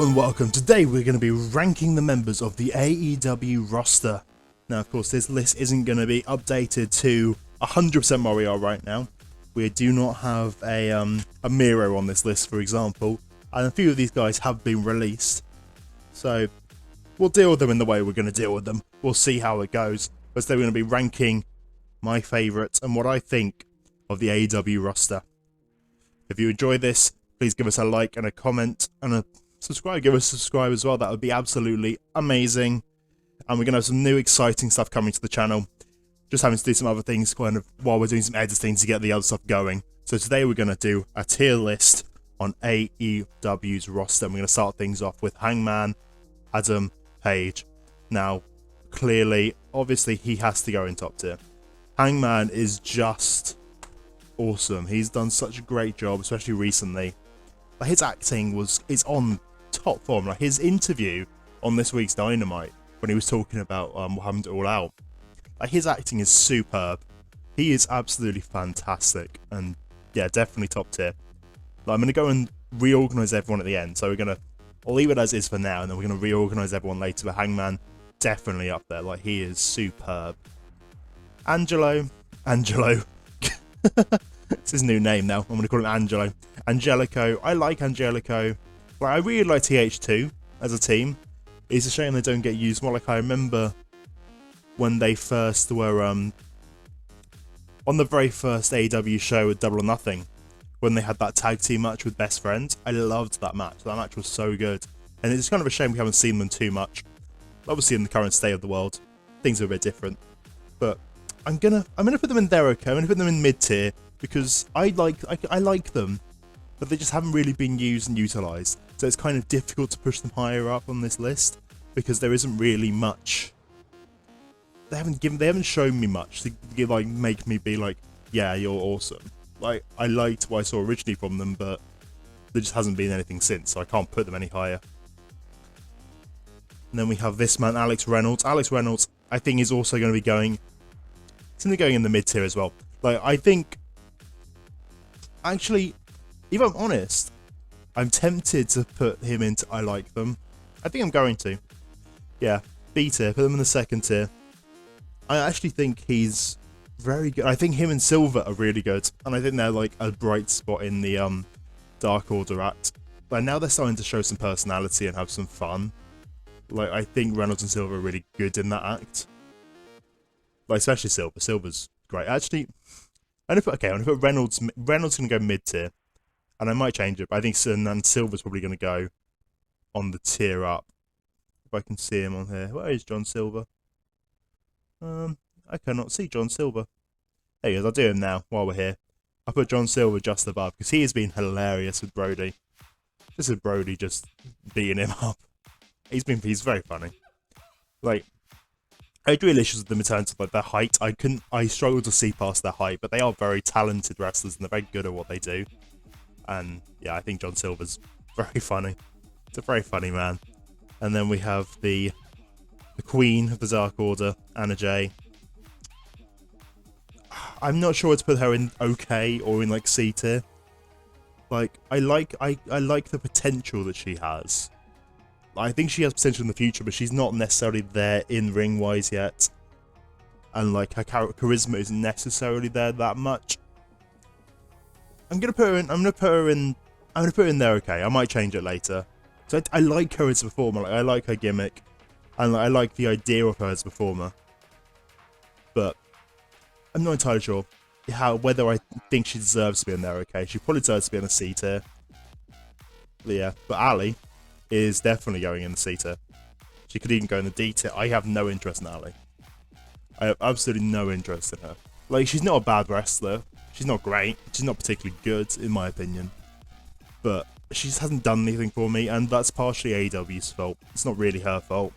and welcome. Today we're going to be ranking the members of the AEW roster. Now, of course, this list isn't going to be updated to 100% where we are right now. We do not have a Miro on this list, for example, and a few of these guys have been released. So we'll deal with them in the way we're going to deal with them. We'll see how it goes. But today we're going to be ranking my favourites and what I think of the AEW roster. If you enjoy this, please give us a like and a comment and a subscribe. Give us a subscribe as well. That would be absolutely amazing. And we're going to have some new exciting stuff coming to the channel. Just having to do some other things kind of while we're doing some editing to get the other stuff going. So today we're going to do a tier list on AEW's roster. And we're going to start things off with Hangman Adam Page. Now, clearly, obviously, he has to go in top tier. Hangman is just awesome. He's done such a great job, especially recently. Like, his acting is on top form. Like, his interview on this week's Dynamite, when he was talking about what happened to All Out, like, his acting is superb. He is absolutely fantastic, and yeah, definitely top tier. Like, I'm going to go and reorganize everyone at the end, so I'll leave it as is for now, and then we're going to reorganize everyone later. But Hangman, definitely up there. Like, he is superb. Angelo. It's his new name now. I'm going to call him Angelo. Angelico. I like Angelico. Like, I really like TH2 as a team. It's a shame they don't get used more. Like, I remember when they first were on the very first AEW show at Double or Nothing, when they had that tag team match with Best Friends. I loved that match. That match was so good. And it's kind of a shame we haven't seen them too much. Obviously, in the current state of the world, things are a bit different. But I'm gonna put them in there, okay? I'm gonna put them in mid tier because I like them, but they just haven't really been used and utilized. So it's kind of difficult to push them higher up on this list because there isn't really much. They haven't shown me much to like make me be like, yeah, you're awesome. Like, I liked what I saw originally from them, but there just hasn't been anything since, so I can't put them any higher. And then we have this man, Alex Reynolds. Alex Reynolds, I think, is also going to be going. It's going to be going in the mid tier as well. Like, I think, actually, if I'm honest, I'm tempted to put him into I like them. I think I'm going to. Yeah, B tier. Put them in the second tier. I actually think he's very good. I think him and Silver are really good, and I think they're like a bright spot in the Dark Order act. But now they're starting to show some personality and have some fun. Like, I think Reynolds and Silver are really good in that act. Like, especially Silver. Silver's great. Actually, I'm gonna put Reynolds. Reynolds gonna go mid tier, and I might change it. But I think Silver's probably gonna go on the tier up. If I can see him on here. Where is John Silver? I cannot see John Silver. There he is. I'll do him now while we're here. I'll put John Silver just above because he has been hilarious with Brody. Just with Brody just beating him up. He's very funny. Like, I had real issues with them in terms of like their height. I struggle to see past their height, but they are very talented wrestlers and they're very good at what they do. And yeah, I think John Silver's very funny. It's a very funny man. And then we have the Queen of the Dark Order, Anna Jay. I'm not sure to put her in okay or in like C tier. Like, I like the potential that she has. I think she has potential in the future, but she's not necessarily there in ring wise yet. And like, her charisma isn't necessarily there that much. I'm gonna put her in there, okay. I might change it later. So I like her as a performer. Like, I like her gimmick. And I like the idea of her as a performer. But I'm not entirely sure whether I think she deserves to be in there, okay. She probably deserves to be in a C tier. But yeah, but Ali is definitely going in the C tier. She could even go in the D tier. I have no interest in Ali. I have absolutely no interest in her. Like, she's not a bad wrestler. She's not great. She's not particularly good, in my opinion. But she just hasn't done anything for me, and that's partially AEW's fault. It's not really her fault.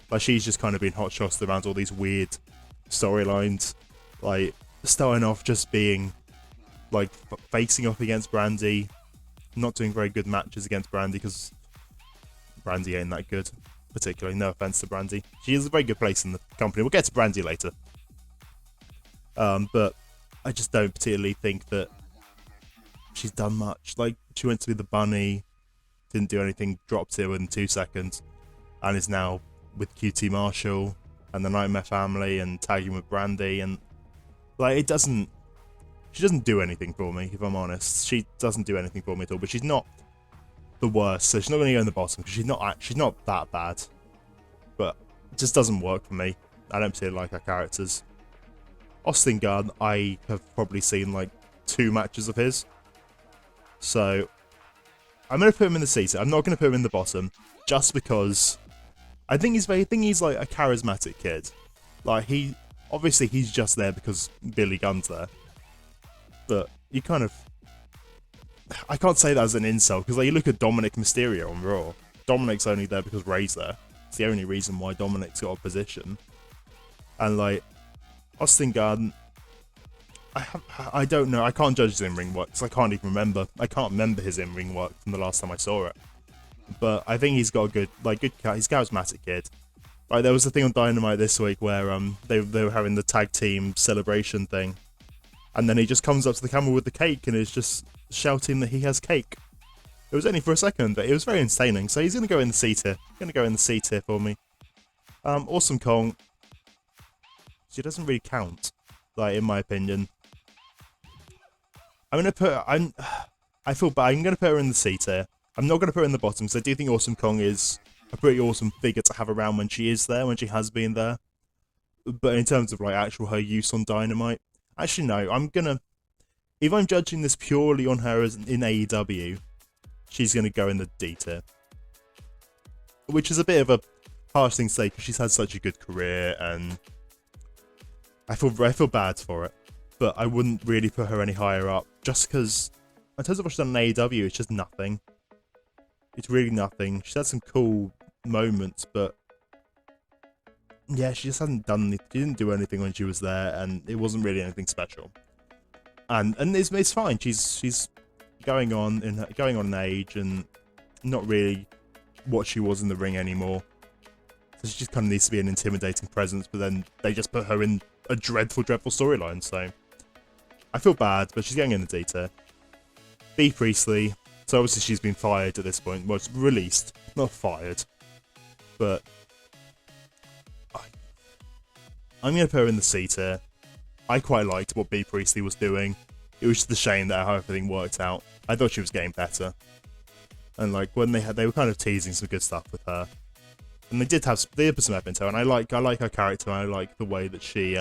Like, she's just kind of been hot-shossed around all these weird storylines. Like, starting off just being, like, facing off against Brandy. Not doing very good matches against Brandy, because Brandy ain't that good, particularly. No offense to Brandy. She has a very good place in the company. We'll get to Brandy later. But I just don't particularly think that she's done much. Like, she went to be the bunny. didn't do anything, dropped it within 2 seconds, and is now with QT Marshall and the Nightmare Family and tagging with Brandy, and like she doesn't do anything for me, if I'm honest. She doesn't do anything for me at all, but she's not the worst, so she's not going to go in the bottom because she's not that bad, but it just doesn't work for me. I don't particularly like her characters. Austin Gunn, I have probably seen like 2 matches of his, so I'm going to put him in the C tier. I'm not going to put him in the bottom, just because I think he's like a charismatic kid. Like obviously he's just there because Billy Gunn's there, but you kind of, I can't say that as an insult, because like you look at Dominic Mysterio on Raw. Dominic's only there because Ray's there. It's the only reason why Dominic's got a position. And like Austin Gunn, I don't know. I can't judge his in-ring work because I can't even remember. I can't remember his in-ring work from the last time I saw it. But I think he's got a good, he's a charismatic kid. Like there was a thing on Dynamite this week where they were having the tag team celebration thing, and then he just comes up to the camera with the cake and is just shouting that he has cake. It was only for a second, but it was very entertaining. So he's going to go in the C tier. Going to go in the C tier for me. Awesome Kong. She doesn't really count, like in my opinion. I feel bad. I'm going to put her in the C tier. I'm not going to put her in the bottom because I do think Awesome Kong is a pretty awesome figure to have around when she is there, when she has been there. But in terms of like actual her use on Dynamite, actually no. If I'm judging this purely on her as in AEW, she's going to go in the D tier, which is a bit of a harsh thing to say because she's had such a good career, and I feel bad for it. But I wouldn't really put her any higher up, just because in terms of what she's done in AEW, it's just nothing. It's really nothing. She's had some cool moments, but yeah, she just hasn't done anything. She didn't do anything when she was there, and it wasn't really anything special. And it's fine. She's going on in age, and not really what she was in the ring anymore. So she just kind of needs to be an intimidating presence. But then they just put her in a dreadful storyline. So I feel bad, but she's getting in the D tier. Bea Priestley. So obviously she's been fired at this point. Well, it's released, not fired. But I'm going to put her in the C tier. I quite liked what Bea Priestley was doing. It was just a shame that how everything worked out. I thought she was getting better. And like when they were kind of teasing some good stuff with her. And they did put some effort into her, and I like her character, and I like the way that she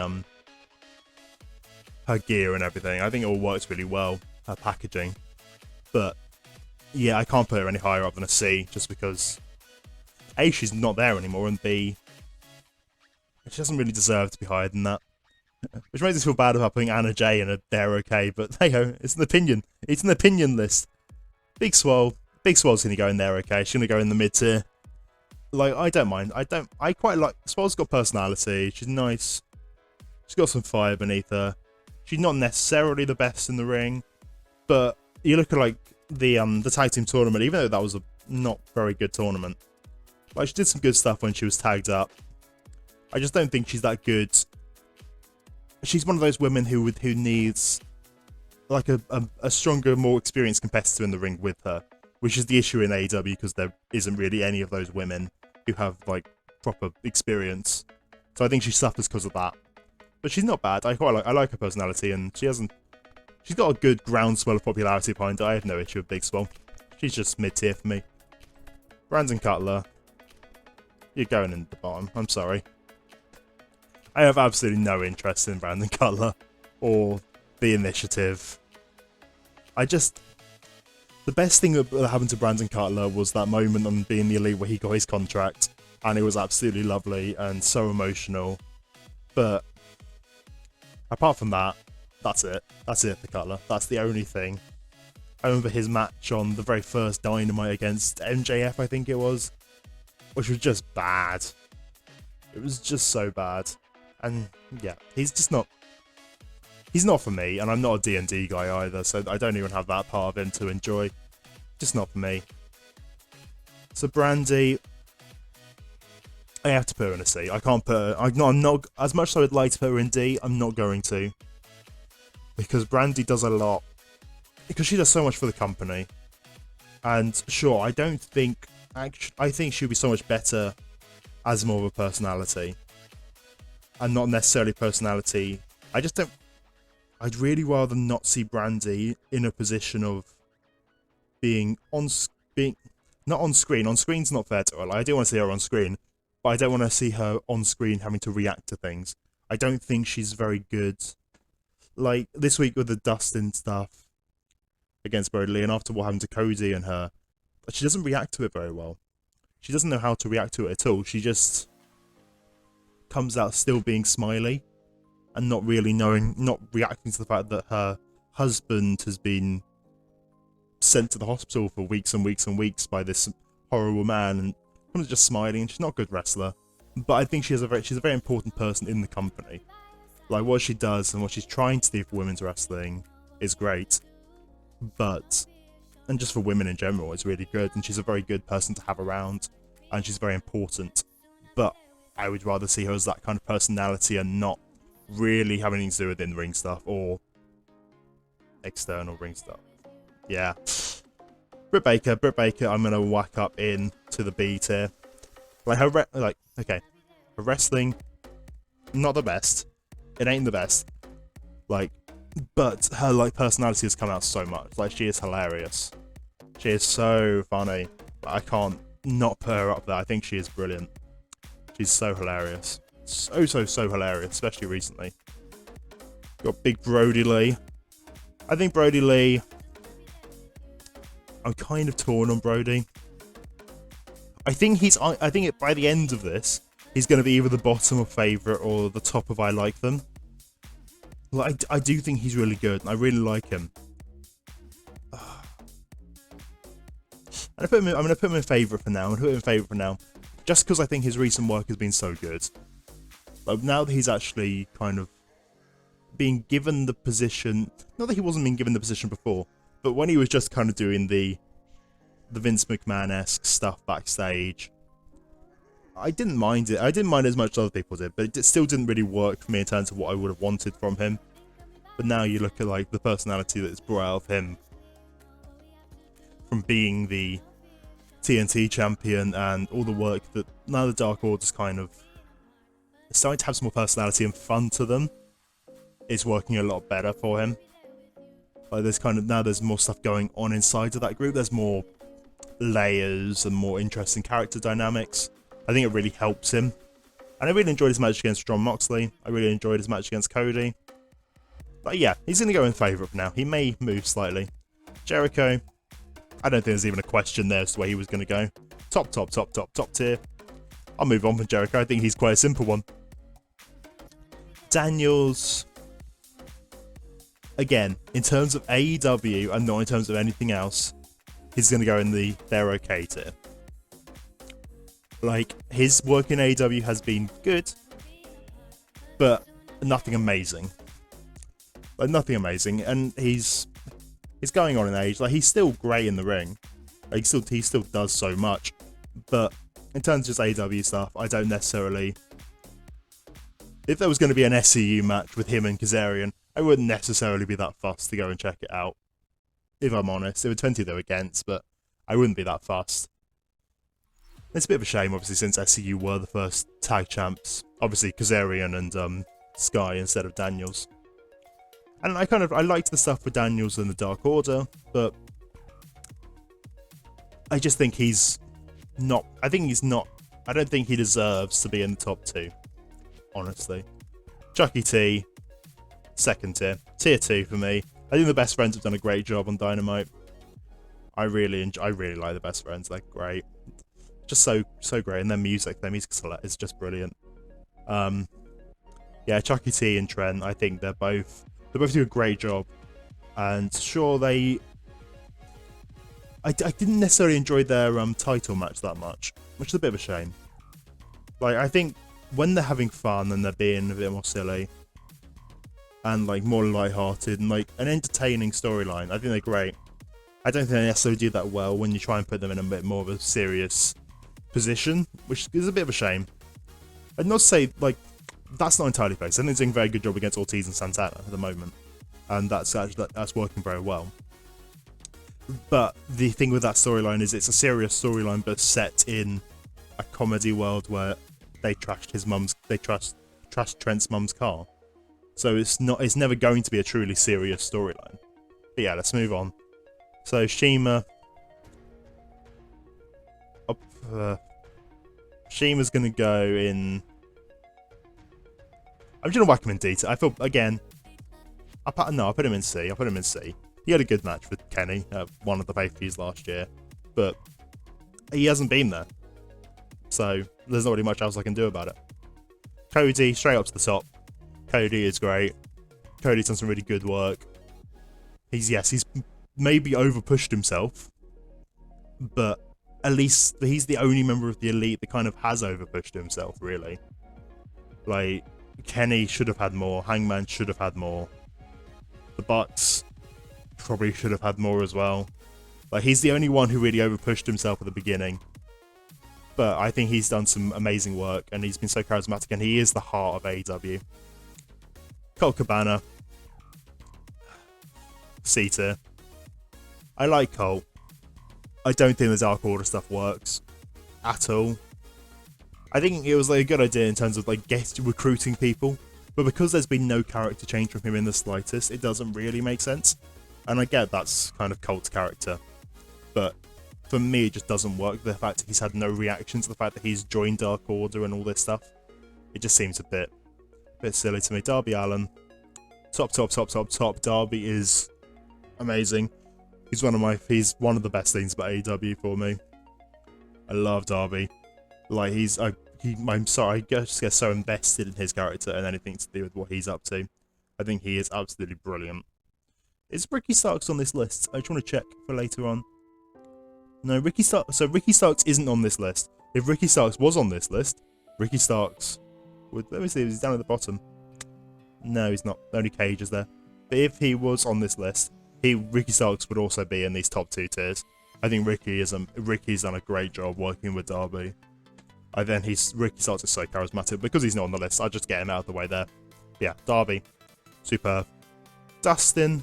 her gear and everything. I think it all works really well, her packaging. But yeah, I can't put her any higher up than a C, just because A, she's not there anymore, and B, she doesn't really deserve to be higher than that. Which makes us feel bad about putting Anna Jay in a they're okay, but hey ho, it's an opinion. It's an opinion list. Big Swole's gonna go in there okay. She's gonna go in the mid tier. Like, I don't mind. I quite like Swole's got personality. She's nice. She's got some fire beneath her. She's not necessarily the best in the ring, but you look at like the tag team tournament, even though that was a not very good tournament. Like, she did some good stuff when she was tagged up. I just don't think she's that good. She's one of those women who needs like a stronger, more experienced competitor in the ring with her, which is the issue in AEW because there isn't really any of those women who have like proper experience. So I think she suffers because of that. But she's not bad. I like her personality, and she's got a good groundswell of popularity behind her. I have no issue with Big Swole. She's just mid tier for me. Brandon Cutler, you're going in the bottom. I'm sorry. I have absolutely no interest in Brandon Cutler or the Initiative. The best thing that happened to Brandon Cutler was that moment on Being the Elite where he got his contract, and it was absolutely lovely and so emotional. But apart from that, that's it. That's it for Cutler. That's the only thing. I remember his match on the very first Dynamite against MJF, I think it was, which was just bad. It was just so bad. And yeah, he's not for me, and I'm not a D&D guy either, so I don't even have that part of him to enjoy. Just not for me. So Brandy, I have to put her in a C. I can't put her, I'm not, as much as I would like to put her in D, I'm not going to. Because Brandy does a lot. Because she does so much for the company. And sure, I don't think I think she'd be so much better as more of a personality, and not necessarily personality. I just don't. I'd really rather not see Brandy in a position of being not on screen. On screen's not fair to her. Like, I do want to see her on screen, but I don't want to see her on screen having to react to things. I don't think she's very good. Like this week with the Dustin stuff against Brody Lee, and after what happened to Cody and her, she doesn't react to it very well. She doesn't know how to react to it at all. She just comes out still being smiley and not really knowing, not reacting to the fact that her husband has been sent to the hospital for weeks and weeks and weeks by this horrible man, and kind of just smiling. And she's not a good wrestler, but I think she's a very important person in the company. Like what she does and what she's trying to do for women's wrestling is great, and just for women in general, it's really good. And she's a very good person to have around, and she's very important. But I would rather see her as that kind of personality and not really have anything to do with in-ring stuff or external ring stuff. Yeah. Britt Baker, I'm gonna whack up into the B tier. Like her, her wrestling, not the best. It ain't the best. Like, but her personality has come out so much. Like, she is hilarious. She is so funny. I can't not put her up there. I think she is brilliant. She's so hilarious. So hilarious, especially recently. Got big Brody Lee. I think Brody Lee, I'm kind of torn on Brody. I think by the end of this, he's going to be either the bottom of favourite or the top of I like them. Like, I do think he's really good, and I really like him. I'm going to put him in favourite for now. Just because I think his recent work has been so good. Like, now that he's actually kind of being given the position, not that he wasn't being given the position before, but when he was just kind of doing the Vince McMahon-esque stuff backstage, I didn't mind it. I didn't mind it as much as other people did, but it still didn't really work for me in terms of what I would have wanted from him. But now you look at like the personality that's brought out of him from being the TNT champion, and all the work that now the Dark Order's kind of starting to have some more personality and fun to them. It's working a lot better for him. Like there's more stuff going on inside of that group. There's more layers and more interesting character dynamics. I think it really helps him. And I really enjoyed his match against Jon Moxley. I really enjoyed his match against Cody. But yeah, he's going to go in favourite for now. He may move slightly. Jericho, I don't think there's even a question there as to where he was going to go. Top tier. I'll move on from Jericho. I think he's quite a simple one. Daniels, again, in terms of AEW and not in terms of anything else, he's going to go in the they're okay tier. Like, his work in AEW has been good, but nothing amazing. Like, nothing amazing, and he's going on in age. Like, he's still great in the ring. Like, he still does so much, but in terms of just AEW stuff, I don't necessarily. If there was going to be an SCU match with him and Kazarian, I wouldn't necessarily be that fussed to go and check it out. If I'm honest, it would 20 though against, but I wouldn't be that fussed. It's a bit of a shame, obviously, since SCU were the first tag champs. Obviously, Kazarian and Sky instead of Daniels. And I liked the stuff with Daniels and the Dark Order, but I just think he's not. I don't think he deserves to be in the top 2. Honestly, Chucky T, second tier, tier 2 for me. I think the Best Friends have done a great job on Dynamite. I really like the Best Friends. They're great, just so great, and their music is just brilliant. Yeah, Chucky T and Trent. I think they both do a great job, and sure I didn't necessarily enjoy their title match that much, which is a bit of a shame. Like, I think when they're having fun and they're being a bit more silly and like more lighthearted and like an entertaining storyline, I think they're great. I don't think they necessarily do that well when you try and put them in a bit more of a serious position, which is a bit of a shame. I'd not say like that's not entirely fair. I think they're doing a very good job against Ortiz and Santana at the moment, and that's working very well. But the thing with that storyline is it's a serious storyline, but set in a comedy world where they trashed Trent's mum's car. So it's never going to be a truly serious storyline. But yeah, let's move on. So Shima, Shima's gonna go in. I'm just gonna whack him in detail. I feel again. I put him in C. I put him in C. He had a good match with Kenny at one of the pay-per-views last year, but he hasn't been there. So there's not really much else I can do about it. Cody, straight up to the top. Cody is great. Cody's done some really good work. He's maybe overpushed himself, but at least he's the only member of the Elite that kind of has overpushed himself, really. Like, Kenny should have had more. Hangman should have had more. The Bucks probably should have had more as well. Like, he's the only one who really overpushed himself at the beginning. But I think he's done some amazing work, and he's been so charismatic, and he is the heart of AEW. Colt Cabana. C tier. I like Colt. I don't think the Dark Order stuff works at all. I think it was like a good idea in terms of like recruiting people, but because there's been no character change from him in the slightest, it doesn't really make sense. And I get that's kind of Colt's character, but for me it just doesn't work. The fact that he's had no reaction to the fact that he's joined Dark Order and all this stuff, it just seems a bit silly to me. Darby Allin, top. Darby is amazing. He's one of the best things about AEW for me. I love Darby. Like I'm sorry, I just get so invested in his character and anything to do with what he's up to. I think he is absolutely brilliant. Is Ricky Starks on this list? I just want to check for later on. No, Ricky Starks isn't on this list. If Ricky Starks was on this list, Ricky Starks would, let me see, he's down at the bottom. No, he's not. Only Cage is there. But if he was on this list, Ricky Starks would also be in these top 2 tiers. I think Ricky's done a great job working with Darby. Ricky Starks is so charismatic. Because he's not on the list, I'll just get him out of the way there. But yeah, Darby, superb. Dustin,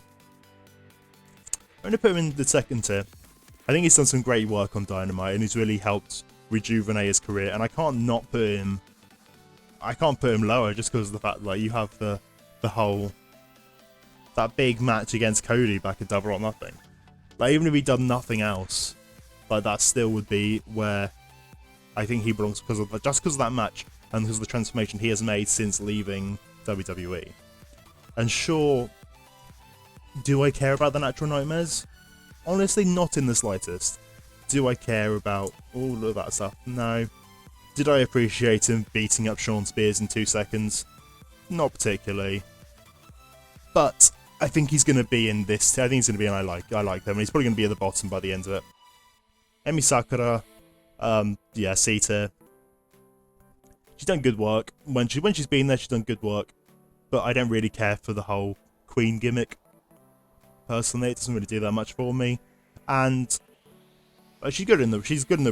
I'm going to put him in the second tier. I think he's done some great work on Dynamite, and he's really helped rejuvenate his career. And I can't put him lower just because of the fact like you have the whole that big match against Cody back at Double or Nothing. Like, even if he'd done nothing else, like, that still would be where I think he belongs because of that match and because of the transformation he has made since leaving WWE. And sure, do I care about the Natural Nightmares? Honestly, not in the slightest. Do I care about all of that stuff? No. Did I appreciate him beating up Shawn Spears in 2 seconds? Not particularly. But I think he's going to be in this. I think he's going to be in I like them. And he's probably going to be at the bottom by the end of it. Emi Sakura, yeah, C tier. She's done good work. When she's been there, she's done good work. But I don't really care for the whole Queen gimmick. Personally, it doesn't really do that much for me. And she's good in the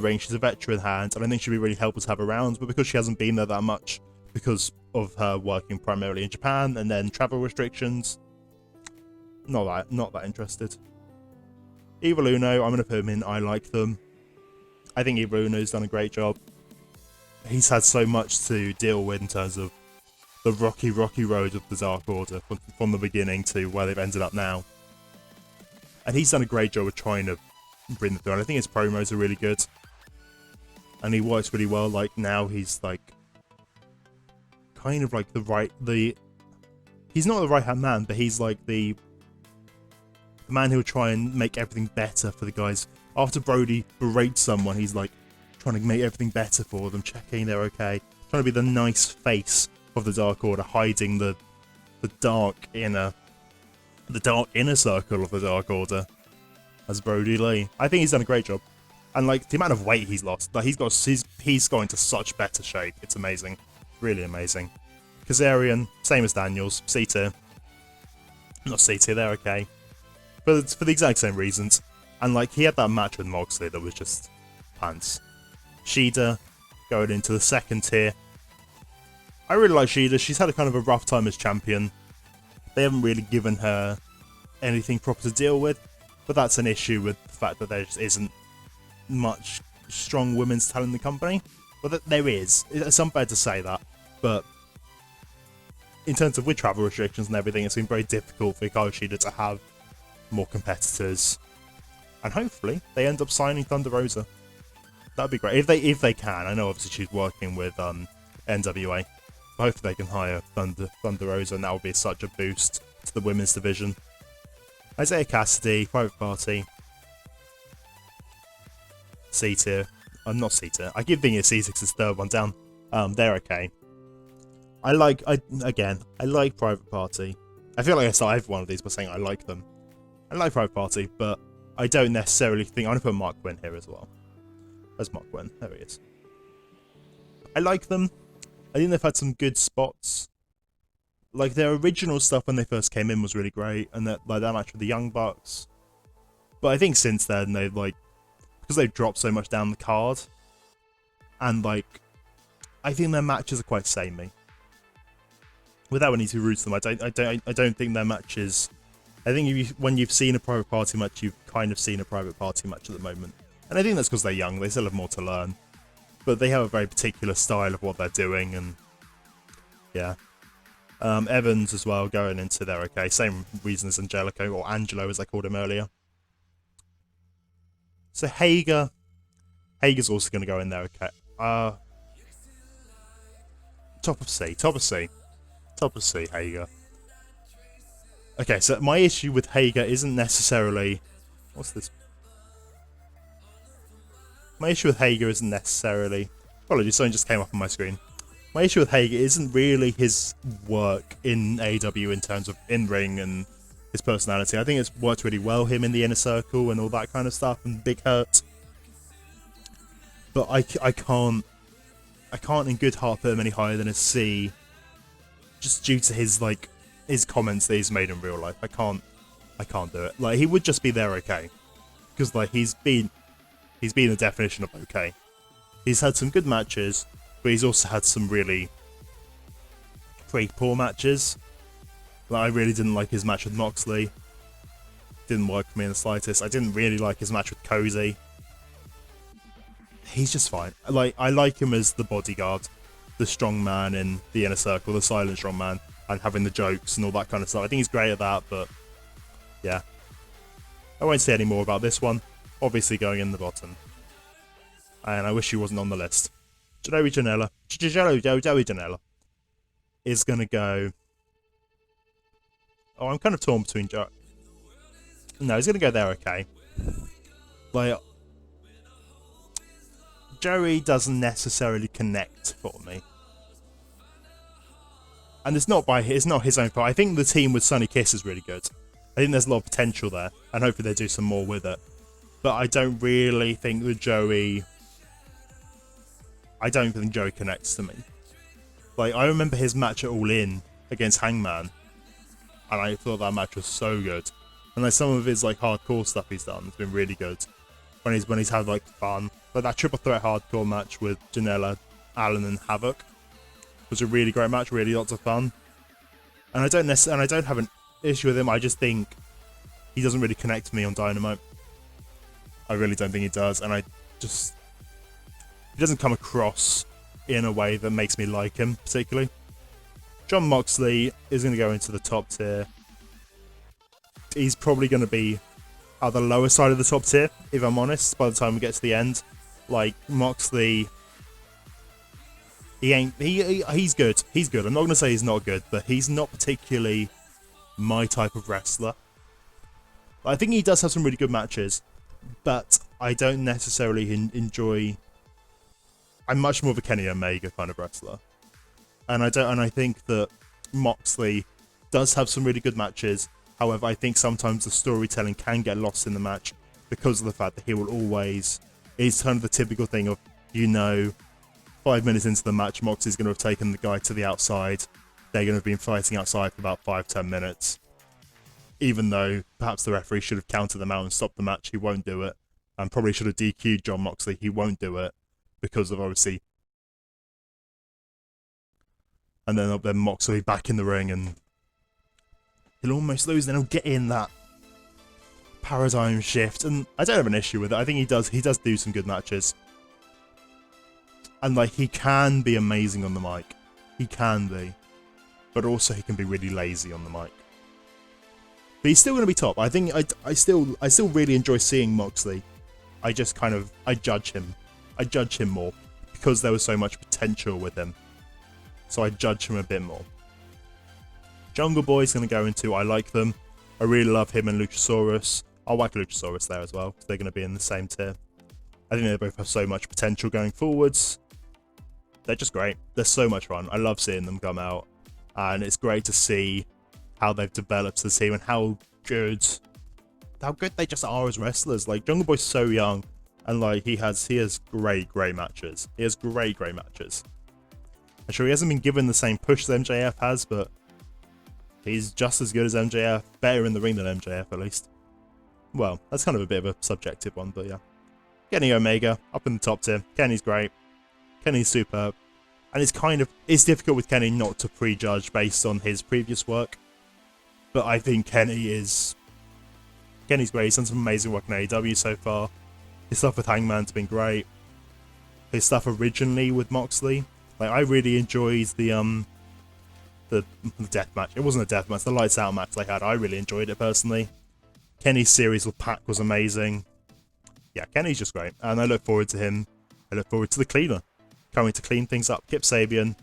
ring. She's a veteran hand, and I think she'd be really helpful to have around. But because she hasn't been there that much, because of her working primarily in Japan and then travel restrictions, not that interested. Evil Uno, I'm going to put him in I like them. I think Evil Uno's done a great job. He's had so much to deal with in terms of the rocky road of the Dark Order from the beginning to where they've ended up now. And he's done a great job of trying to bring them through. And I think his promos are really good. And he works really well. Like, now he's like kind of like he's not the right hand man, but he's like the man who'll try and make everything better for the guys. After Brody berates someone, he's like trying to make everything better for them, checking they're okay, trying to be the nice face of the Dark Order, hiding the dark inner circle of the Dark Order as Brody Lee. I think he's done a great job. And like the amount of weight he's lost, like he's gone into such better shape. It's amazing. Really amazing. Kazarian, same as Daniels, C tier. Not C tier, they're okay. But for the exact same reasons. And like he had that match with Moxley that was just pants. Shida going into the second tier. I really like Shida. She's had a kind of a rough time as champion. They haven't really given her anything proper to deal with, but that's an issue with the the fact that there just isn't much strong women's talent in the company. But there is. It's unfair to say that. But in terms of with travel restrictions and everything, it's been very difficult for Hikaru Shida to have more competitors. And hopefully they end up signing Thunder Rosa. That'd be great if they can. I know obviously she's working with NWA, but hopefully they can hire Thunder Rosa, and that would be such a boost to the women's division. Isaiah Cassidy, Private Party, C tier. I'm not C tier. I keep thinking it's C6's third one down. They're okay. I like Private Party. I feel like I start every one of these by saying I like them. I like Private Party, but I don't necessarily think I'm gonna put Mark Quinn here as well. Where's Mark Quinn? There he is. I like them. I think they've had some good spots. Like, their original stuff when they first came in was really great, and that match with the Young Bucks. But I think since then they've because they've dropped so much down the card, and I think their matches are quite samey. Without any too rude to them, I don't think their matches. I think when you've seen a Private Party match, you've kind of seen a Private Party match at the moment. And I think that's because they're young, they still have more to learn. But they have a very particular style of what they're doing, and yeah. Evans as well, going into there, okay. Same reason as Angelico, or Angelo as I called him earlier. So Hager's also going to go in there, okay. Top of C, Hager. Okay, so my issue with Hager isn't necessarily... What's this? My issue with Hager isn't necessarily... Apologies, something just came up on my screen. My issue with Hager isn't really his work in AEW in terms of in-ring and his personality. I think it's worked really well, him in the Inner Circle and all that kind of stuff, and Big Hurt. But I can't in good heart put him any higher than a C, just due to his comments that he's made in real life. I can't do it. He would just be there okay, because he's been the definition of okay. He's had some good matches, but he's also had some really pretty poor matches. I really didn't like his match with Moxley. Didn't work for me in the slightest. I didn't really like his match with Cozy. He's just fine. I like him as the bodyguard, the strong man in the Inner Circle, the silent strong man, and having the jokes and all that kind of stuff. I think he's great at that, but yeah. I won't say any more about this one. Obviously going in the bottom. And I wish he wasn't on the list. Joey Janela is going to go... Oh, I'm kind of torn between Joe. No, he's going to go there, okay. Joey doesn't necessarily connect for me. And it's not his own fault. I think the team with Sonny Kiss is really good. I think there's a lot of potential there, and hopefully they do some more with it. But I don't really think that Joey... I don't think Joey connects to me. I remember his match at All In against Hangman, and I thought that match was so good. And some of his hardcore stuff he's done has been really good. When he's had fun. That triple threat hardcore match with Janela, Allen, and Havoc was a really great match, really lots of fun. And I don't have an issue with him. I just think he doesn't really connect to me on Dynamite. I really don't think he does, and he doesn't come across in a way that makes me like him particularly. Jon Moxley is going to go into the top tier. He's probably going to be at the lower side of the top tier, if I'm honest, by the time we get to the end. Moxley, he's good. He's good. I'm not going to say he's not good, but he's not particularly my type of wrestler. I think he does have some really good matches, but I don't necessarily enjoy... I'm much more of a Kenny Omega kind of wrestler. And I think that Moxley does have some really good matches. However, I think sometimes the storytelling can get lost in the match because of the fact that he will always... It's kind of the typical thing of, 5 minutes into the match, Moxley's going to have taken the guy to the outside. They're going to have been fighting outside for about 5-10 minutes. Even though perhaps the referee should have counted them out and stopped the match, he won't do it. And probably should have DQ'd Jon Moxley, he won't do it. Because of obviously... And then Moxley back in the ring and... He'll almost lose, then he'll get in that paradigm shift, and I don't have an issue with it. I think he does do some good matches. And like, he can be amazing on the mic. He can be. But also he can be really lazy on the mic. But he's still going to be top. I think I still really enjoy seeing Moxley. I just kind of judge him. I judge him more because there was so much potential with him. So I judge him a bit more. Jungle Boy's going to go into I like them. I really love him and Luchasaurus. I'll whack Luchasaurus there as well, because they're going to be in the same tier. I think they both have so much potential going forwards. They're just great. They're so much fun. I love seeing them come out. And it's great to see how they've developed the team and how good they just are as wrestlers. Like, Jungle Boy's so young, and like he has great matches. He has great matches. I'm sure he hasn't been given the same push that MJF has, but he's just as good as MJF, better in the ring than MJF at least. Well, that's kind of a bit of a subjective one, but yeah. Kenny Omega, up in the top tier. Kenny's great. Kenny's superb. And it's difficult with Kenny not to prejudge based on his previous work. But I think Kenny's great. He's done some amazing work in AEW so far. His stuff with Hangman's been great. His stuff originally with Moxley. Like, I really enjoyed the death match. It wasn't a death match, the lights out match they had. I really enjoyed it personally. Kenny's series with Pac was amazing. Yeah, Kenny's just great. And I look forward to him. I look forward to the cleaner coming to clean things up. Kip Sabian.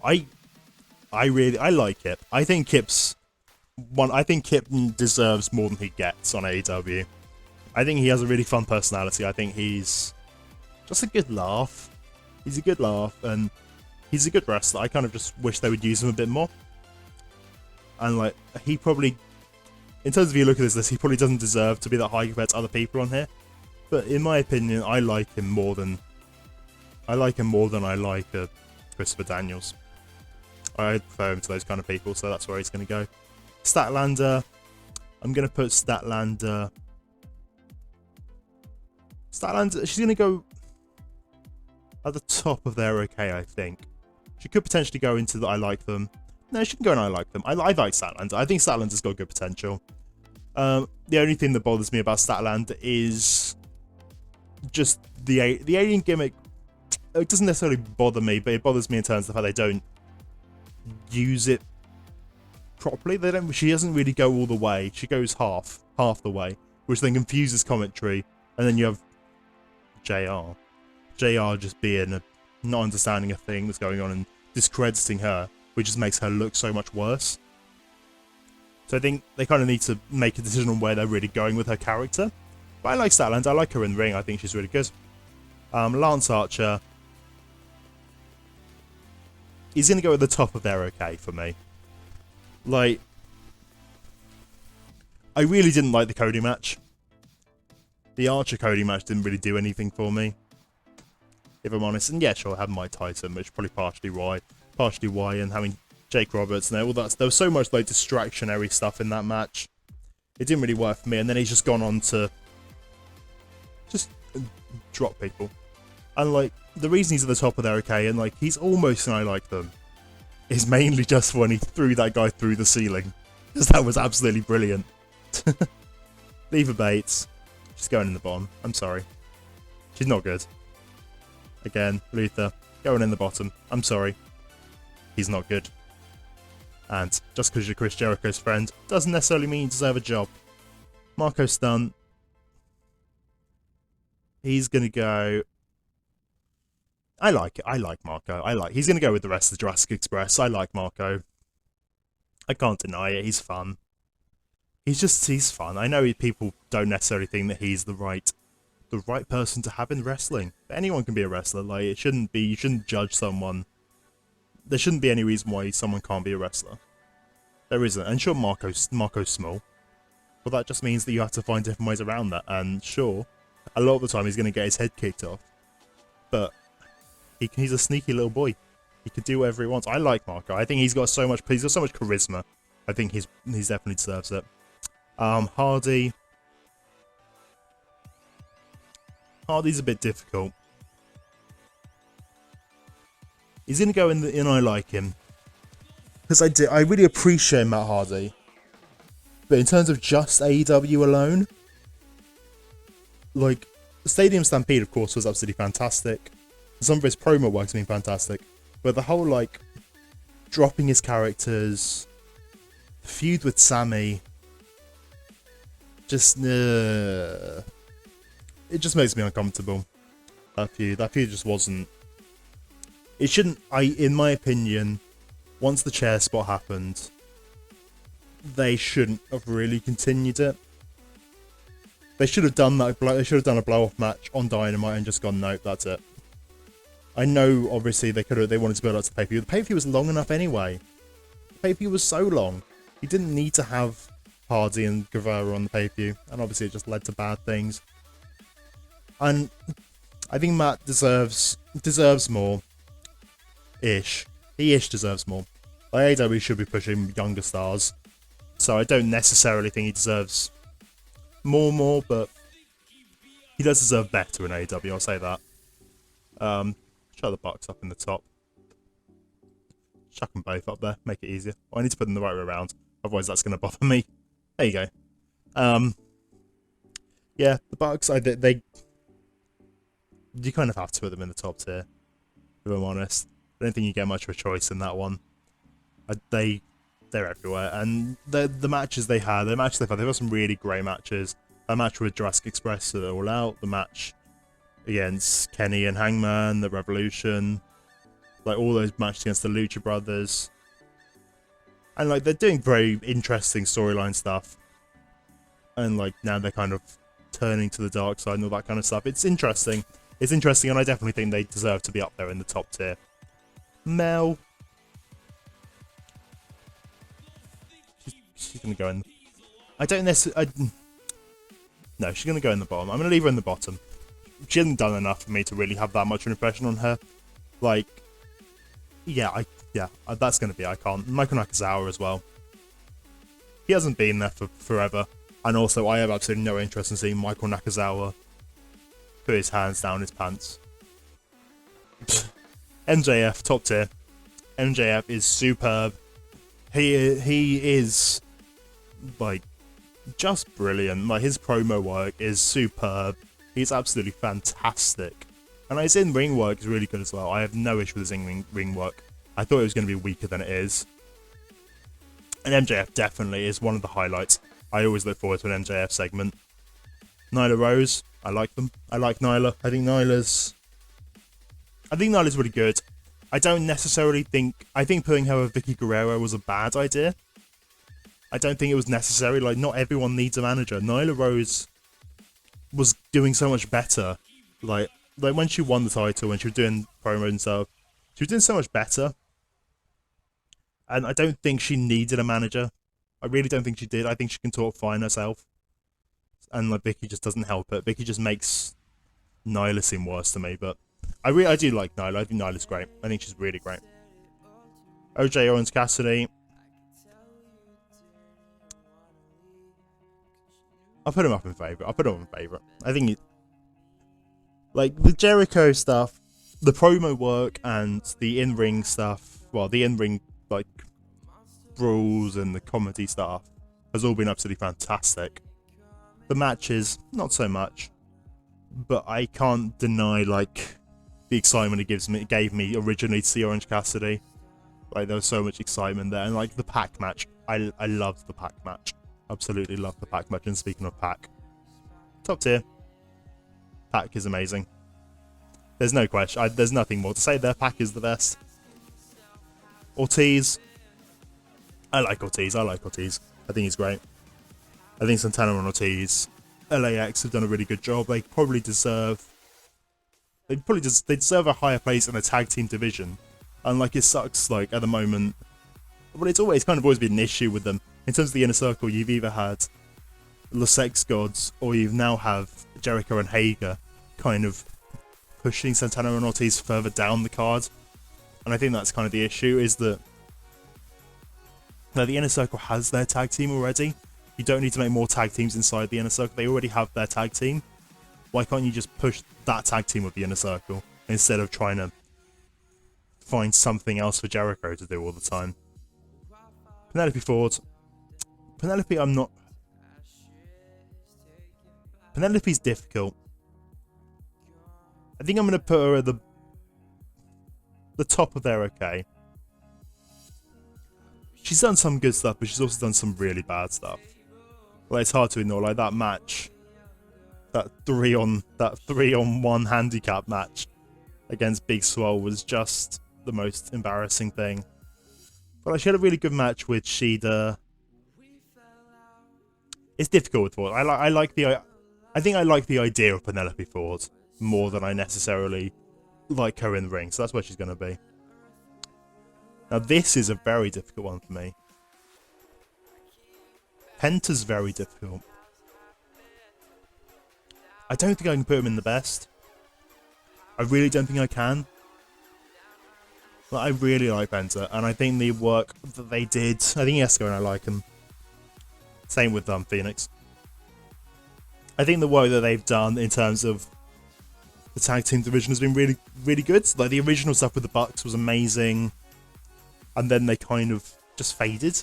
I like Kip. I think Kip deserves more than he gets on AEW. I think he has a really fun personality. I think he's just a good laugh. He's a good laugh, and he's a good wrestler. I kind of just wish they would use him a bit more. And like, he probably, in terms of you look at this list, he probably doesn't deserve to be that high compared to other people on here. But in my opinion, I like him more than I like Christopher Daniels. I prefer him to those kind of people, so that's where he's going to go. Statlander, I'm going to put Statlander. She's going to go at the top of their okay, I think. She could potentially go into the I like them. No, she can go and I like them. I like Statlander. I think Statlander's got good potential. The only thing that bothers me about Statlander is just the alien gimmick. It doesn't necessarily bother me, but it bothers me in terms of how they don't use it properly. She doesn't really go all the way. She goes half the way, which then confuses commentary. And then you have JR just being not understanding a thing that's going on and discrediting her, which just makes her look so much worse. So I think they kind of need to make a decision on where they're really going with her character. But I like Statlander. I like her in the ring. I think she's really good. Lance Archer. He's going to go at the top of their okay for me. Like, I really didn't like the Cody match. The Archer-Cody match didn't really do anything for me, if I'm honest. And yeah, sure, I had Mike Tyson, which is probably partially why, and having Jake Roberts and all that. There was so much like distractionary stuff in that match. It didn't really work for me, and then he's just gone on to just drop people. And like, the reason he's at the top of their okay, and like, he's almost and I like them, is mainly just when he threw that guy through the ceiling. Because that was absolutely brilliant. Leva Bates. She's going in the bottom. I'm sorry. She's not good. Again, Luther, going in the bottom. I'm sorry. He's not good. And just because you're Chris Jericho's friend, doesn't necessarily mean you deserve a job. Marco Stunt. He's going to go... I like it. I like Marco. He's going to go with the rest of Jurassic Express. I like Marco. I can't deny it. He's fun. He's fun. I know people don't necessarily think that he's the right person to have in wrestling. But anyone can be a wrestler. Like, you shouldn't judge someone. There shouldn't be any reason why someone can't be a wrestler. There isn't. And sure, Marco's small. But that just means that you have to find different ways around that. And sure, a lot of the time he's going to get his head kicked off. But he's a sneaky little boy. He can do whatever he wants. I like Marco. I think he's got so much charisma. I think he's definitely deserves it. Hardy's a bit difficult. He's going to go in I like him. Because I really appreciate Matt Hardy. But in terms of just AEW alone, like, Stadium Stampede, of course, was absolutely fantastic. Some of his promo work's been fantastic. But the whole, like, dropping his characters, feud with Sammy, just, it just makes me uncomfortable. That feud just wasn't, it shouldn't, in my opinion, once the chair spot happened, they shouldn't have really continued it. They should have done that. They should have done a blow-off match on Dynamite and just gone, nope, that's it. I know, obviously, they wanted to build up to the pay-per-view. The pay-per-view was long enough anyway. The pay-per-view was so long. You didn't need to have Hardy and Guevara on the pay-per-view, and obviously it just led to bad things. And I think Matt deserves more. Ish. He deserves more. Like, AEW should be pushing younger stars. So I don't necessarily think he deserves more, but he does deserve better in AEW, I'll say that. Shut the Bucks up in the top. Chuck them both up there, make it easier. Well, I need to put them the right way around, otherwise that's going to bother me. There you go. Yeah, the Bucks, you kind of have to put them in the top tier, if I'm honest. I don't think you get much of a choice in that one. They're everywhere, and the matches they've had, they've got some really great matches. A match with Jurassic Express at All Out, the match against Kenny and Hangman, the Revolution, like all those matches against the Lucha Brothers, and like they're doing very interesting storyline stuff. And like now they're kind of turning to the dark side and all that kind of stuff. It's interesting. And I definitely think they deserve to be up there in the top tier. Mel. She's going to go in. I don't necessarily... No, she's going to go in the bottom. I'm going to leave her in the bottom. She hasn't done enough for me to really have that much of an impression on her. Like, yeah, that's going to be icon. Michael Nakazawa as well. He hasn't been there for forever. And also, I have absolutely no interest in seeing Michael Nakazawa put his hands down his pants. MJF, top tier. MJF is superb. He is, like, just brilliant. Like, his promo work is superb. He's absolutely fantastic. And his in-ring work is really good as well. I have no issue with his in-ring work. I thought it was going to be weaker than it is. And MJF definitely is one of the highlights. I always look forward to an MJF segment. Nyla Rose, I like them. I like Nyla. I think Nyla's really good. I don't necessarily think... I think putting her with Vicky Guerrero was a bad idea. I don't think it was necessary. Like, not everyone needs a manager. Nyla Rose was doing so much better. Like when she won the title, when she was doing promo and stuff, she was doing so much better. And I don't think she needed a manager. I really don't think she did. I think she can talk fine herself. And like Vicky just doesn't help it. Vicky just makes Nyla seem worse to me, but I do like Nyla. I think Nyla's great. I think she's really great. OJ Owens Cassidy. I'll put him up in favourite. I think like the Jericho stuff, the promo work and the in-ring stuff, well, the in-ring like brawls and the comedy stuff has all been absolutely fantastic. The matches, not so much, but I can't deny like the excitement it gave me originally to see Orange Cassidy. Like there was so much excitement there, and like the Pac match, I loved the Pac match. Absolutely loved the Pac match. And speaking of Pac, top tier. Pac is amazing. There's no question. There's nothing more to say there. Pac is the best. Ortiz. I like Ortiz. I think he's great. I think Santana and Ortiz, LAX have done a really good job. They deserve a higher place in a tag team division. And like it sucks, like at the moment, but it's always been an issue with them. In terms of the Inner Circle, you've either had the Sex Gods or you now have Jericho and Hager kind of pushing Santana and Ortiz further down the card. And I think that's kind of the issue, is that the Inner Circle has their tag team already. You don't need to make more tag teams inside the Inner Circle. They already have their tag team. Why can't you just push that tag team with the Inner Circle instead of trying to find something else for Jericho to do all the time? Penelope Ford. Penelope, I'm not Penelope's difficult. I think I'm going to put her at the top of there, okay. She's done some good stuff, but she's also done some really bad stuff. Like, it's hard to ignore, like that match. That 3-on-1 handicap match against Big Swole was just the most embarrassing thing. But like, she had a really good match with Shida. It's difficult with Ford. I think I like the idea of Penelope Ford more than I necessarily like her in the ring. So that's where she's going to be. Now this is a very difficult one for me. Penta's very difficult. I don't think I can put him in the best. I really don't think I can. But I really like Penta, and I think the work that they did, I think Esco and I like him. Same with Phoenix. I think the work that they've done in terms of the tag team division has been really, really good. Like, the original stuff with the Bucks was amazing, and then they kind of just faded.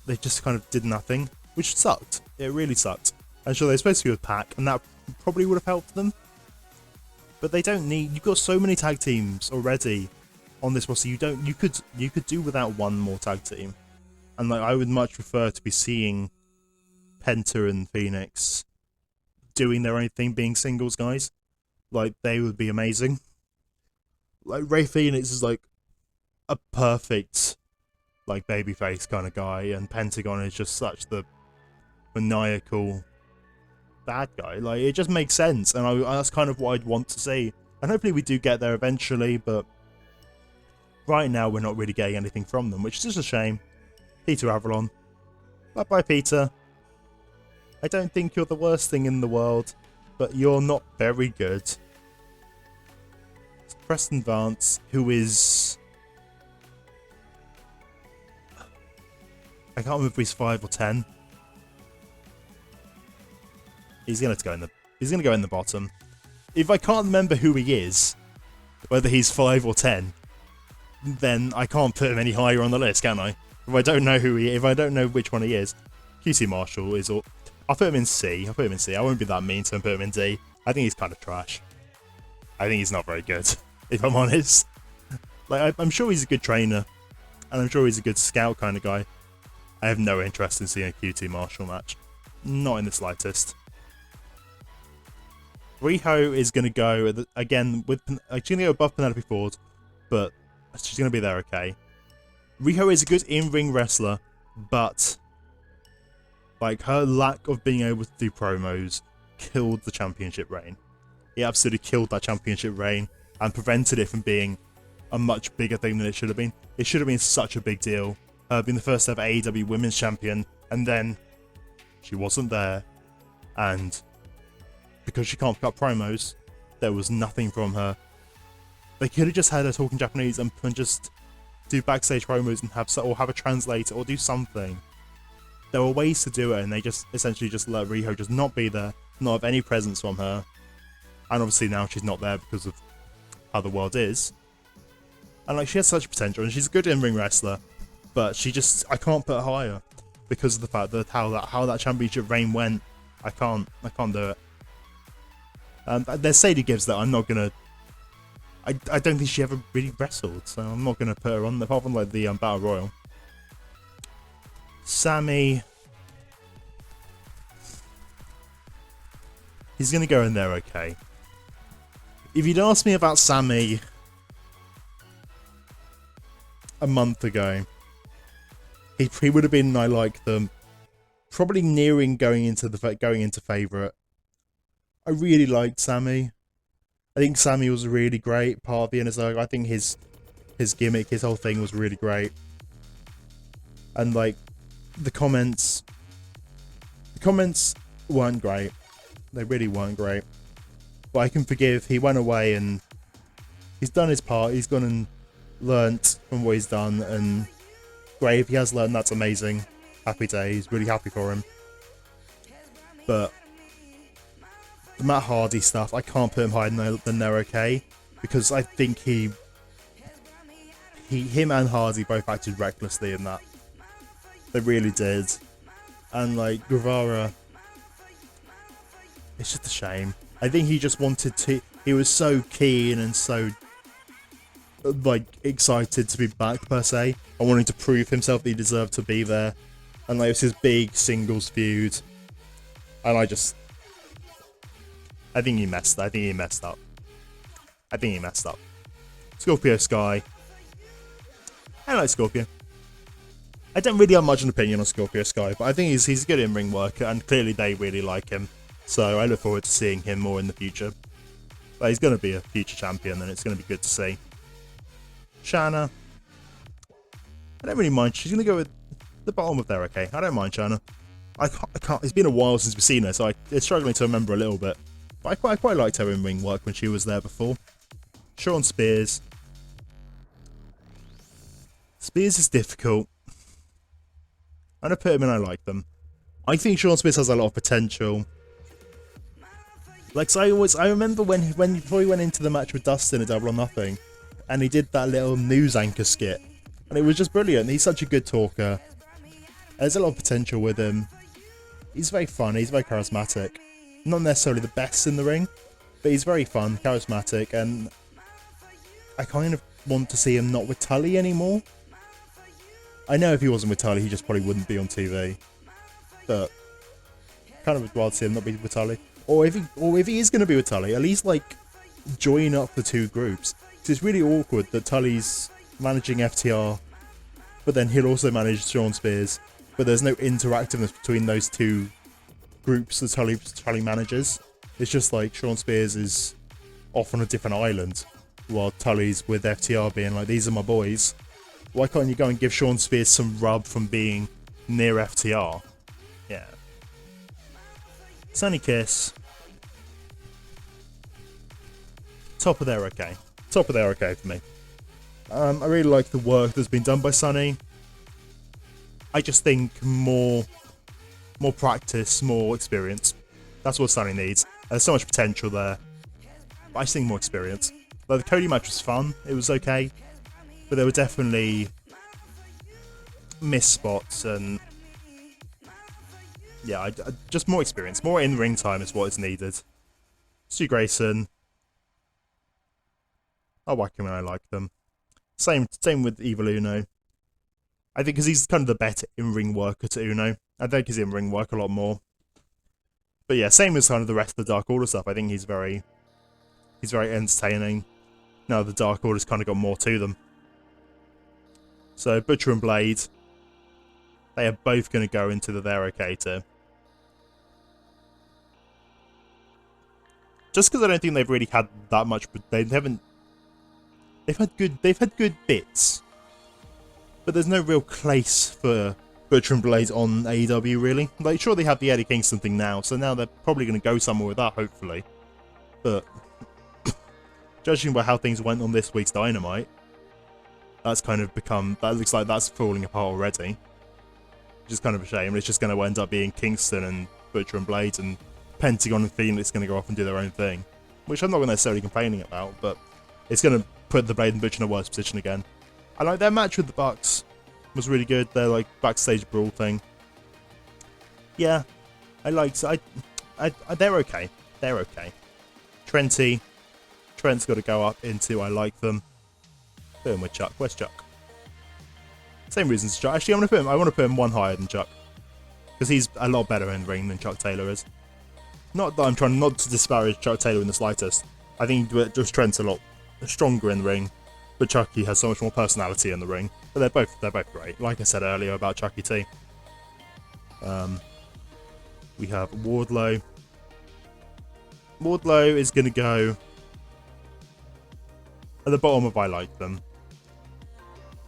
They just kind of did nothing, which sucked. It really sucked. And sure, they're supposed to be with Pac, and that probably would have helped them. But they don't need. You've got so many tag teams already on this roster. You could do without one more tag team. And like, I would much prefer to be seeing Penta and Phoenix doing their own thing, being singles guys. Like, they would be amazing. Like, Ray Phoenix is like a perfect like babyface kind of guy, and Pentagon is just such the maniacal bad guy. Like, it just makes sense, and that's kind of what I'd want to see. And hopefully we do get there eventually, but right now we're not really getting anything from them, which is just a shame. Peter Avalon. Bye-bye, Peter. I don't think you're the worst thing in the world, but you're not very good. It's Preston Vance, who is... I can't remember if he's 5 or 10. He's gonna go in the bottom. If I can't remember who he is, whether he's 5 or 10, then I can't put him any higher on the list, can I? If I don't know if I don't know which one he is, QC Marshall is all. I'll put him in C. I won't be that mean to him, put him in D. I think he's kind of trash. I think he's not very good, if I'm honest. Like, I'm sure he's a good trainer, and I'm sure he's a good scout kind of guy. I have no interest in seeing a QT Marshall match. Not in the slightest. Riho is going to go, again, she's going to go above Penelope Ford, but she's going to be there okay. Riho is a good in-ring wrestler, but like, her lack of being able to do promos killed the championship reign. It absolutely killed that championship reign and prevented it from being a much bigger thing than it should have been. It should have been such a big deal. Being the first ever AEW Women's Champion, and then she wasn't there, and because she can't cut promos, there was nothing from her. They could have just had her talking Japanese and just do backstage promos and have a translator or do something. There were ways to do it, and they just essentially just let Riho just not be there, not have any presence from her. And obviously now she's not there because of how the world is. And like, she has such potential, and she's a good in-ring wrestler, but I can't put her higher because of the fact that how that championship reign went. I can't do it. There's Sadie Gibbs that I'm not gonna. I don't think she ever really wrestled, so I'm not gonna put her on apart from like the Battle Royal. Sammy, he's gonna go in there okay. If you'd asked me about Sammy a month ago, he would have been I like them, probably nearing going into favourite. I really liked Sammy. I think Sammy was a really great part of the Inner Circle. I think his gimmick, his whole thing was really great. And like, the comments weren't great. They really weren't great. But I can forgive. He went away and he's done his part. He's gone and learnt from what he's done, and great, if he has learned, that's amazing. Happy days, really happy for him. But the Matt Hardy stuff, I can't put him higher than they're okay, because I think him and Hardy both acted recklessly in that. They really did. And like, Guevara, it's just a shame. I think he just wanted to. He was so keen and so like excited to be back per se, and wanting to prove himself that he deserved to be there. And like it was his big singles feud, and I think he messed. I think he messed up. Scorpio Sky. I like Scorpio. I don't really have much of an opinion on Scorpio Sky, but I think he's a good in-ring worker, and clearly they really like him. So I look forward to seeing him more in the future. But he's going to be a future champion, and it's going to be good to see. Shana. I don't really mind. She's going to go with the bottom of there, okay? I don't mind Shana. I can't. It's been a while since we've seen her, so I'm struggling to remember a little bit. But I quite liked her in-ring work when she was there before. Sean Spears. Spears is difficult. I'm going to put him in I like them. I think Sean Spears has a lot of potential. Like, so I remember when before he went into the match with Dustin at Double or Nothing, and he did that little news anchor skit, and it was just brilliant. He's such a good talker. There's a lot of potential with him. He's very fun. He's very charismatic. Not necessarily the best in the ring, but he's very fun, charismatic, and I kind of want to see him not with Tully anymore. I know if he wasn't with Tully, he just probably wouldn't be on TV. But kind of would rather see him not be with Tully. Or if he is going to be with Tully, at least like join up the two groups. Because it's really awkward that Tully's managing FTR, but then he'll also manage Sean Spears. But there's no interactiveness between those two groups that Tully manages. It's just like Sean Spears is off on a different island, while Tully's with FTR being like, these are my boys. Why can't you go and give Sean Spears some rub from being near FTR? Yeah. Sunny Kiss. Top of there okay. Top of there okay for me. I really like the work that's been done by Sunny. I just think more practice, more experience. That's what Sunny needs. There's so much potential there. But I just think more experience. Like, the Cody match was fun. It was okay. But there were definitely missed spots, and yeah, just more experience. More in-ring time is what is needed. Stu Grayson. I like him and I like them. Same with Evil Uno. I think because he's kind of the better in-ring worker to Uno. I think his in-ring work a lot more. But yeah, same as kind of the rest of the Dark Order stuff. I think he's very entertaining. Now the Dark Order's kind of got more to them. So Butcher and Blade, they are both going to go into the there okay tier. Just because I don't think they've really had that much, but they've had good bits. But there's no real place for Butcher and Blade on AEW, really. Like, sure, they have the Eddie Kingston thing now, so now they're probably going to go somewhere with that, hopefully. But judging by how things went on this week's Dynamite, that's kind of that looks like that's falling apart already. Which is kind of a shame. It's just going to end up being Kingston and Butcher and Blade, and Pentagon and Phoenix going to go off and do their own thing. Which I'm not necessarily complaining about, but it's going to put the Blade and Butcher in a worse position again. I like their match with the Bucks. Was really good. Their like backstage brawl thing. Yeah, I liked. They're okay. They're okay. Trent's got to go up into I like them. Put him with Chuck. Where's Chuck? Same reasons as Chuck. Actually, I want to put him one higher than Chuck, because he's a lot better in the ring than Chuck Taylor is. Not that I'm trying not to disparage Chuck Taylor in the slightest. I think just Trent's a lot stronger in the ring, but Chucky has so much more personality in the ring. But they're both great. Like I said earlier about Chucky T. We have Wardlow. Wardlow is going to go at the bottom of I like them.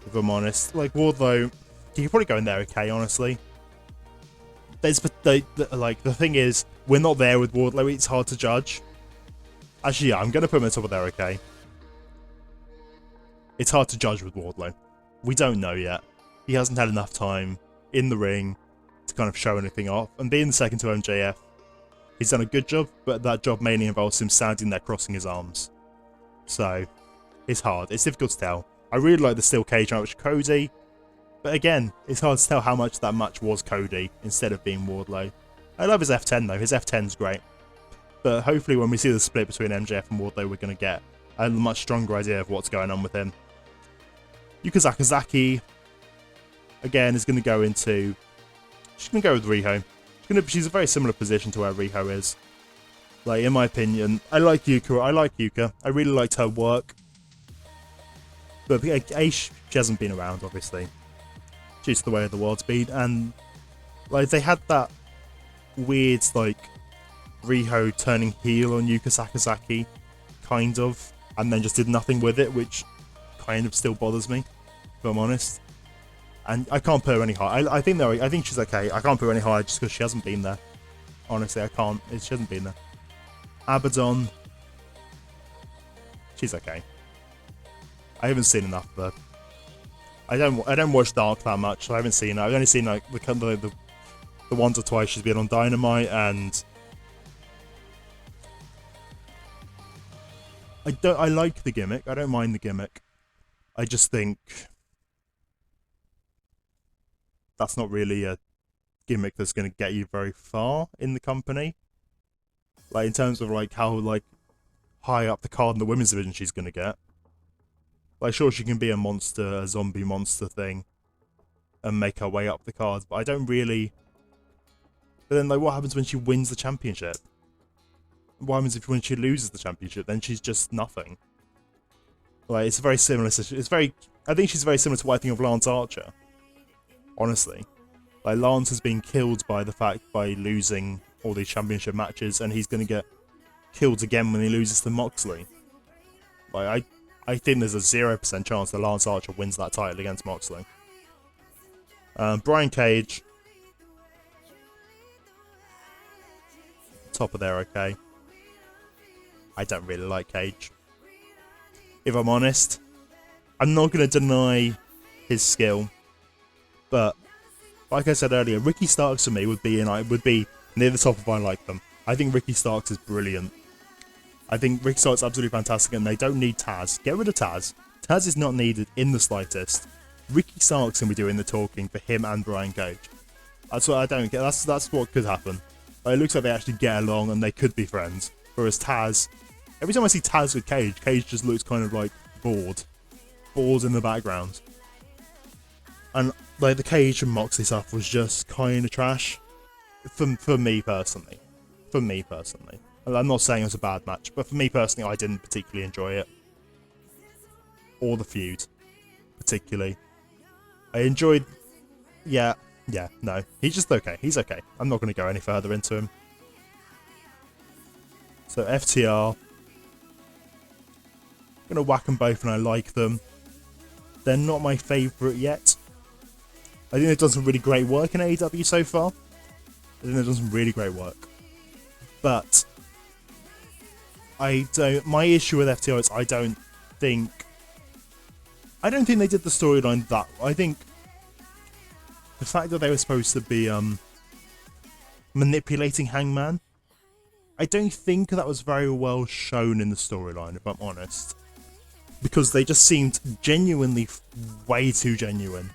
If I'm honest, like Wardlow, you could probably go in there okay. Honestly, the thing is, we're not there with Wardlow. It's hard to judge. Actually, yeah, I'm going to put him at the top of there okay. It's hard to judge with Wardlow. We don't know yet. He hasn't had enough time in the ring to kind of show anything off. And being the second to MJF, he's done a good job, but that job mainly involves him standing there crossing his arms. So, it's hard. It's difficult to tell. I really like the steel cage match with Cody, but again, it's hard to tell how much that match was Cody instead of being Wardlow. I love his F10 though. His F10's great. But hopefully when we see the split between MJF and Wardlow, we're going to get a much stronger idea of what's going on with him. Yuka Sakazaki, again, is going to go into... She's going to go with Riho. She's a very similar position to where Riho is. Like, in my opinion, I like Yuka. I really liked her work. But she hasn't been around, obviously. She's the way of the world's been. And, like, they had that weird, like, Riho turning heel on Yuka Sakazaki, kind of, and then just did nothing with it, which kind of still bothers me, if I'm honest. And I can't put her any higher. I think she's okay. I can't put her any higher just because she hasn't been there. Honestly, I can't. She hasn't been there. Abaddon, she's okay. I haven't seen enough of her. I don't watch Dark that much. So I haven't seen her. I've only seen like the once or twice she's been on Dynamite, and I like the gimmick. I don't mind the gimmick. I just think that's not really a gimmick that's going to get you very far in the company. Like, in terms of, like, how, like, high up the card in the women's division she's going to get. Like, sure, she can be a monster, a zombie monster thing, and make her way up the card, but I don't really... But then, like, what happens when she wins the championship? What happens when she loses the championship? Then she's just nothing. Like, it's a very similar... I think she's very similar to what I think of Lance Archer. Honestly. Like, Lance has been killed by losing all these championship matches, and he's going to get killed again when he loses to Moxley. Like, I think there's a 0% chance that Lance Archer wins that title against Moxley. Brian Cage. Top of there, okay. I don't really like Cage. If I'm honest, I'm not going to deny his skill, but like I said earlier, Ricky Starks for me would be near the top if I like them. I think Ricky Starks is brilliant. I think Ricky Starks is absolutely fantastic, and they don't need Taz. Get rid of Taz. Taz is not needed in the slightest. Ricky Starks can be doing the talking for him and Brian Cage. That's what I don't get. That's what could happen. Like, it looks like they actually get along and they could be friends. Whereas Taz, every time I see Taz with Cage, Cage just looks kind of like bored in the background. And like the Cage and Moxley stuff was just kind of trash for me personally. I'm not saying it was a bad match, but for me personally, I didn't particularly enjoy it. Or the feud, particularly. I enjoyed... Yeah, no. He's just okay. He's okay. I'm not going to go any further into him. So, FTR. I'm going to whack them both, and I like them. They're not my favourite yet. I think they've done some really great work in AEW so far. But my issue with FTR is I don't think they did the storyline that... I think the fact that they were supposed to be manipulating Hangman, I don't think that was very well shown in the storyline, if I'm honest. Because they just seemed genuinely way too genuine.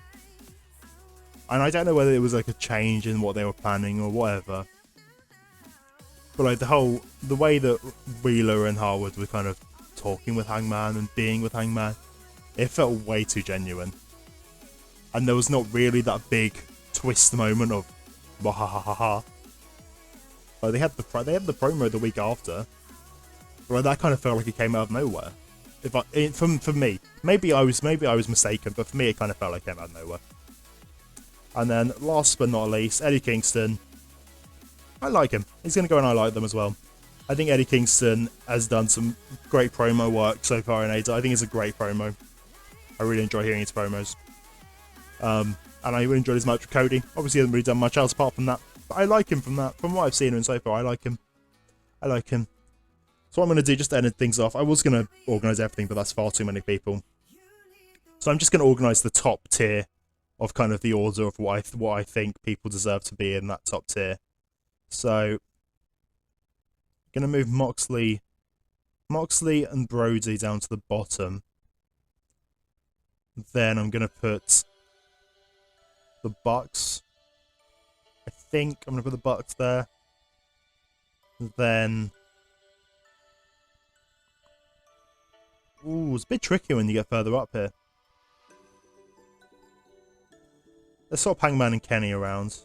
And I don't know whether it was like a change in what they were planning or whatever. But like the way that Wheeler and Harwood were kind of talking with Hangman and being with Hangman, it felt way too genuine. And there was not really that big twist moment of wahahaha. Like they had the promo the week after. But like, that kind of felt like it came out of nowhere. For me, maybe I was mistaken, but for me it kind of felt like it came out of nowhere. And then, last but not least, Eddie Kingston. I like him. He's going to go and I like them as well. I think Eddie Kingston has done some great promo work so far in AEW. I think it's a great promo. I really enjoy hearing his promos. And I really enjoyed his match with Cody. Obviously, he hasn't really done much else apart from that. But I like him from that. From what I've seen him so far, I like him. So what I'm going to do, just to end things off, I was going to organise everything, but that's far too many people. So I'm just going to organise the top tier of kind of the order of what I think people deserve to be in that top tier. So, I'm going to move Moxley and Brody down to the bottom. Then I'm going to put the Bucks. I think I'm going to put the Bucks there. Then Ooh, it's a bit trickier when you get further up here. Let's swap Hangman and Kenny around.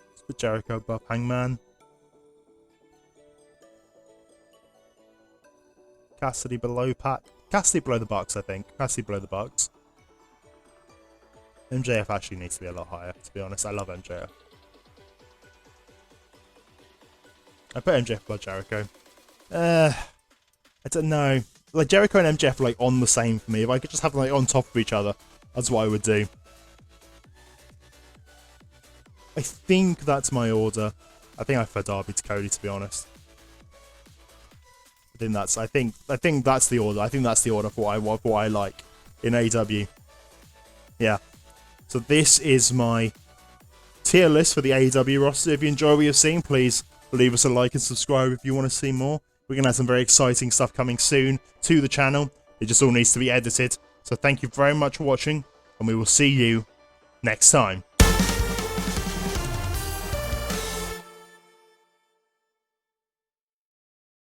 Let's put Jericho above Hangman. Cassidy below Pat. Cassidy below the Bucks, I think. Cassidy below the Bucks. MJF actually needs to be a lot higher, to be honest. I love MJF. I put MJF above Jericho. I don't know. Like, Jericho and MJF are, like, on the same for me. If I could just have them, like, on top of each other, that's what I would do. I think that's my order. I think I prefer Darby to Cody, to be honest. I think that's the order. I think that's the order for what I like in AEW. Yeah. So this is my tier list for the AEW roster. If you enjoy what you've seen, please leave us a like and subscribe if you want to see more. We're going to have some very exciting stuff coming soon to the channel. It just all needs to be edited. So thank you very much for watching, and we will see you next time.